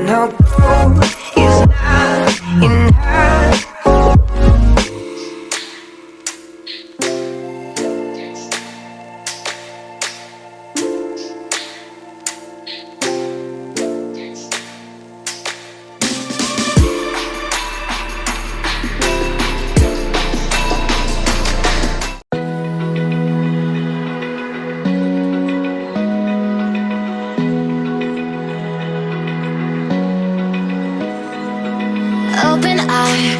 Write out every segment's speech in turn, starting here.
no gold is not enough. Open eye,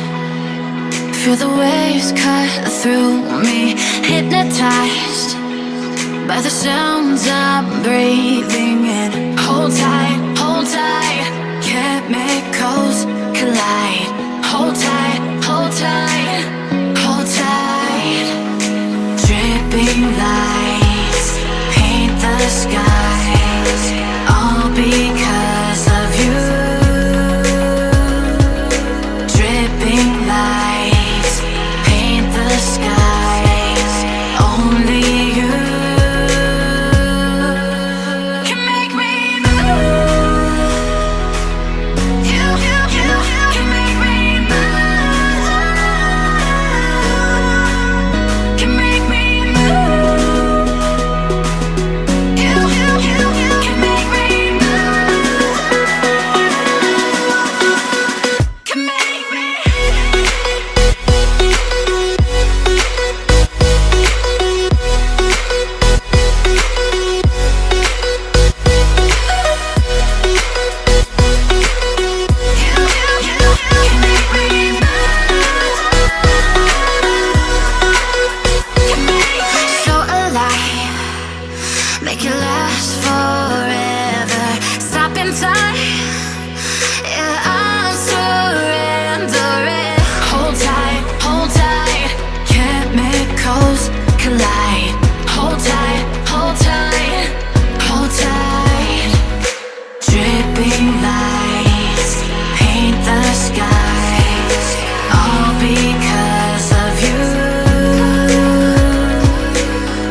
feel the waves cut through me, hypnotized by the sounds I'm breathing in. Hold tight, chemicals collide. Hold tight, hold tight, hold tight. Dripping lights paint the skies, all because of you. Lights paint the skies, only you can make me move. You can make me move. Can make me move. You can make me move. Can make me. Make it last forever. Stop in time. Yeah, I'm surrendering. Hold tight. Chemicals collide. Hold tight, hold tight, hold tight. Dripping lights paint the skies, all because of you.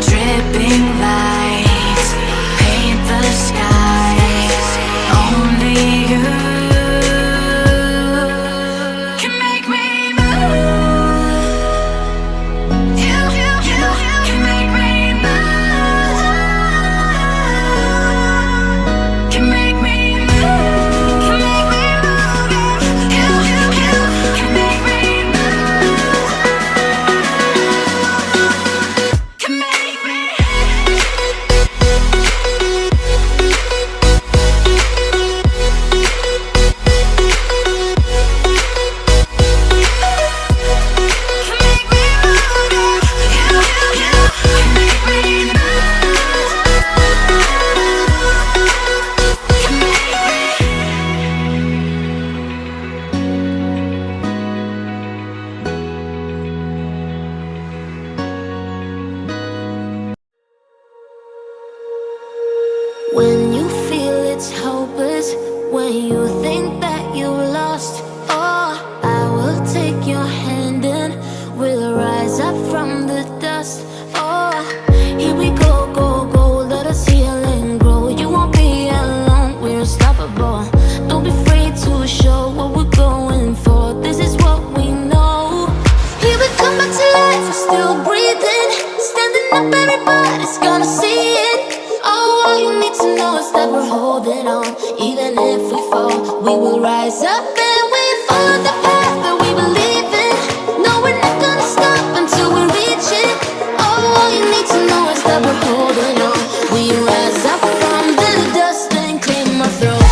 Dripping lights paint the skies, only you can make me move. You can make me move. Can make me move. Can make me move. You can make me move. Can make me. When you feel it's hopeless, when you think that you lost, oh, I will take your hand and we'll rise up from the dust. Oh, here we go, let us heal and grow. You won't be alone, we're unstoppable. Don't be afraid to show what we're going for. This is what we know. Here we come back to life, we're still breathing. Standing up, everybody's gonna see it. Oh, all you need to know is that we're holding on. Even if we fall, we will rise up and we follow the path that we believe in. No, we're not gonna stop until we reach it. Oh, all you need to know is that we're holding on. We rise up from the dust and claim our throne.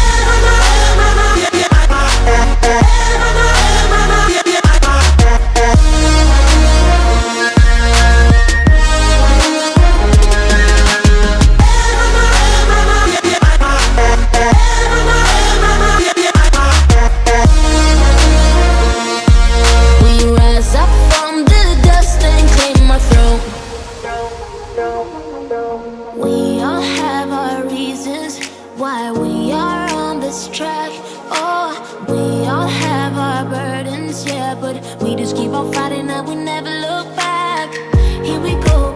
We all have our reasons why we are on this track. Oh, we all have our burdens, yeah, but we just keep on fighting and we never look back. Here we go,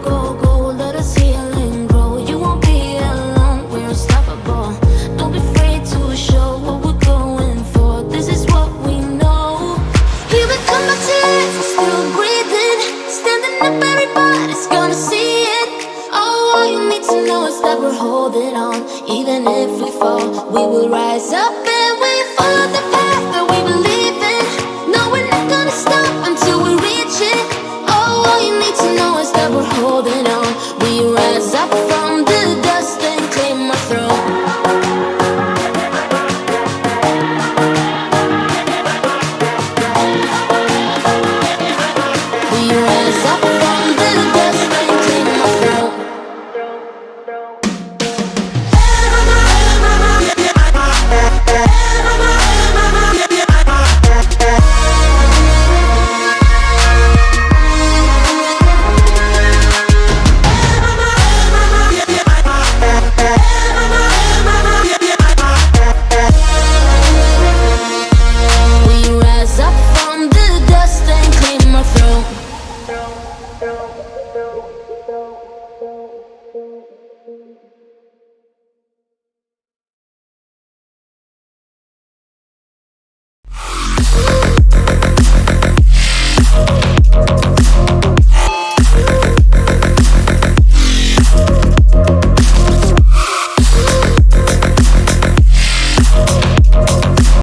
let us heal and grow. You won't be alone, we're unstoppable. Don't be afraid to show what we're going we fall. We will rise up and we follow the path that we believe in. No, we're not gonna stop until we reach it. Oh, all you need to know is that we're holding on. We rise up from the dust and claim our throne. We rise up from the dust and claim our throne. We rise up from the dust and claim our throne.